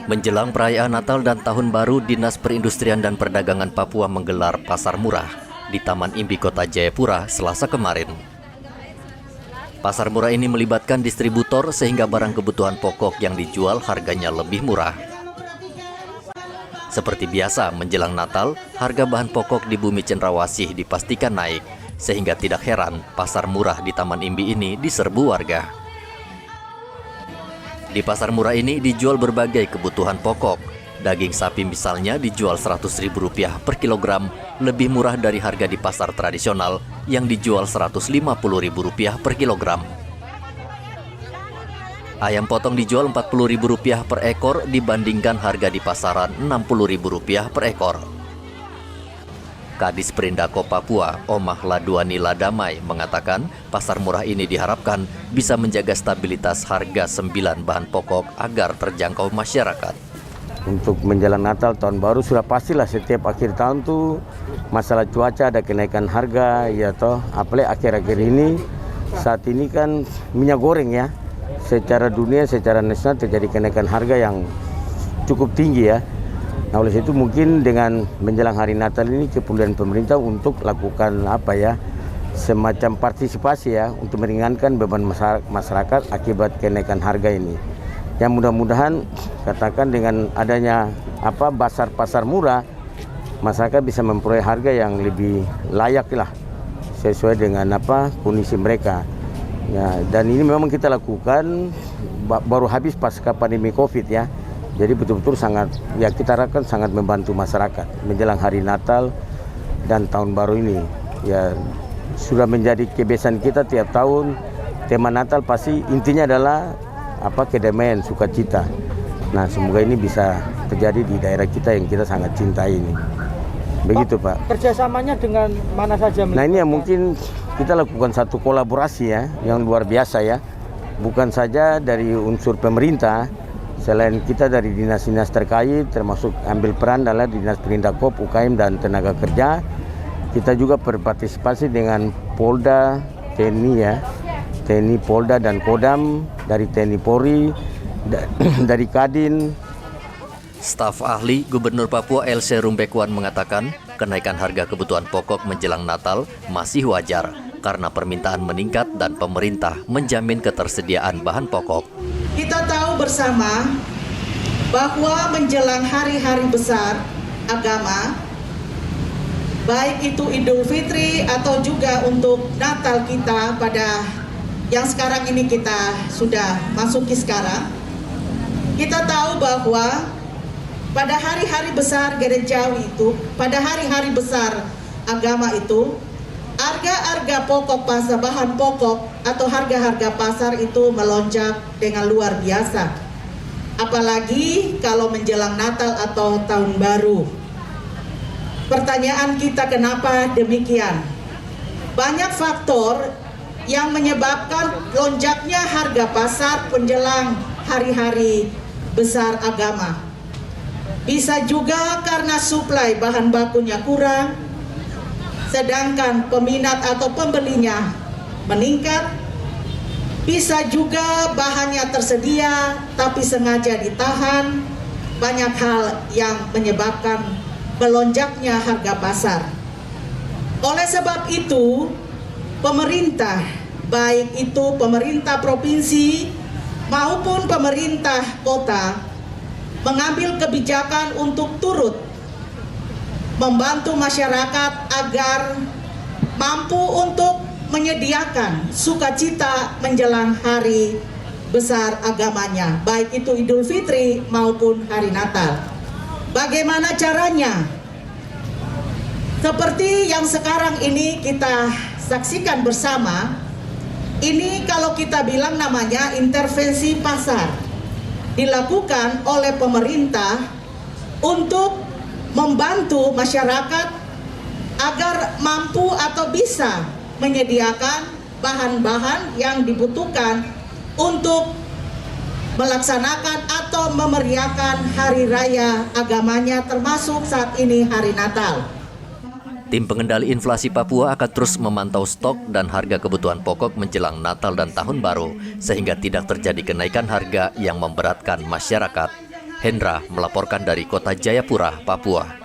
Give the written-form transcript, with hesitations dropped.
Menjelang perayaan Natal dan Tahun Baru, Dinas Perindustrian dan Perdagangan Papua menggelar pasar murah di Taman Imbi Kota Jayapura Selasa kemarin. Pasar murah ini melibatkan distributor sehingga barang kebutuhan pokok yang dijual harganya lebih murah. Seperti biasa, menjelang Natal, harga bahan pokok di Bumi Cenderawasih dipastikan naik, sehingga tidak heran pasar murah di Taman Imbi ini diserbu warga. Di pasar murah ini dijual berbagai kebutuhan pokok. Daging sapi misalnya dijual Rp100.000 per kilogram, lebih murah dari harga di pasar tradisional yang dijual Rp150.000 per kilogram. Ayam potong dijual Rp40.000 per ekor dibandingkan harga di pasaran Rp60.000 per ekor. Kadis Perindako Papua, Omah Laduani Ladamai, mengatakan pasar murah ini diharapkan bisa menjaga stabilitas harga 9 bahan pokok agar terjangkau masyarakat. Untuk menjelang Natal, Tahun Baru sudah pastilah setiap akhir tahun tuh masalah cuaca ada kenaikan harga, ya toh. Apalagi akhir-akhir ini, saat ini kan minyak goreng ya, secara dunia, secara nasional terjadi kenaikan harga yang cukup tinggi ya. Nah, oleh itu mungkin dengan menjelang hari Natal ini kepedulian pemerintah untuk lakukan semacam partisipasi ya untuk meringankan beban masyarakat akibat kenaikan harga ini. Yang mudah-mudahan katakan dengan adanya pasar murah, masyarakat bisa memperoleh harga yang lebih layak lah sesuai dengan kondisi mereka. Ya, dan ini memang kita lakukan baru habis pasca pandemi Covid ya. Jadi betul-betul kita harapkan sangat membantu masyarakat menjelang hari Natal dan Tahun Baru ini. Ya, sudah menjadi kebiasaan kita tiap tahun tema Natal pasti intinya adalah kedamaian, sukacita. Nah, semoga ini bisa terjadi di daerah kita yang kita sangat cintai ini. Begitu, Pak. Kerjasamanya dengan mana saja? Nah, ini yang mungkin kita lakukan satu kolaborasi ya yang luar biasa ya. Bukan saja dari unsur pemerintah, selain kita dari dinas-dinas terkait, termasuk ambil peran adalah Dinas Perindako, UKM, dan Tenaga Kerja. Kita juga berpartisipasi dengan Polda, TNI ya, TNI, Polda, dan Kodam, dari TNI Polri, dari Kadin. Staf ahli Gubernur Papua LC Rumbekwan mengatakan kenaikan harga kebutuhan pokok menjelang Natal masih wajar karena permintaan meningkat dan pemerintah menjamin ketersediaan bahan pokok. Kita tahu bersama bahwa menjelang hari-hari besar agama, baik itu Idul Fitri atau juga untuk Natal kita pada yang sekarang ini kita sudah masuki sekarang, kita tahu bahwa pada hari-hari besar gerejawi itu, pada hari-hari besar agama itu, harga-harga pokok pasar, bahan pokok atau harga-harga pasar itu melonjak dengan luar biasa. Apalagi kalau menjelang Natal atau Tahun Baru. Pertanyaan kita kenapa demikian? Banyak faktor yang menyebabkan lonjaknya harga pasar menjelang hari-hari besar agama. Bisa juga karena suplai bahan bakunya kurang, sedangkan peminat atau pembelinya meningkat. Bisa juga bahannya tersedia tapi sengaja ditahan. Banyak hal yang menyebabkan melonjaknya harga pasar. Oleh sebab itu, pemerintah, baik itu pemerintah provinsi maupun pemerintah kota, mengambil kebijakan untuk turut membantu masyarakat agar mampu untuk menyediakan sukacita menjelang hari besar agamanya, baik itu Idul Fitri maupun hari Natal. Bagaimana caranya? Seperti yang sekarang ini kita saksikan bersama, ini kalau kita bilang namanya intervensi pasar, dilakukan oleh pemerintah untuk membantu masyarakat agar mampu atau bisa menyediakan bahan-bahan yang dibutuhkan untuk melaksanakan atau memeriahkan hari raya agamanya, termasuk saat ini hari Natal. Tim pengendali inflasi Papua akan terus memantau stok dan harga kebutuhan pokok menjelang Natal dan Tahun Baru, sehingga tidak terjadi kenaikan harga yang memberatkan masyarakat. Hendra melaporkan dari Kota Jayapura, Papua.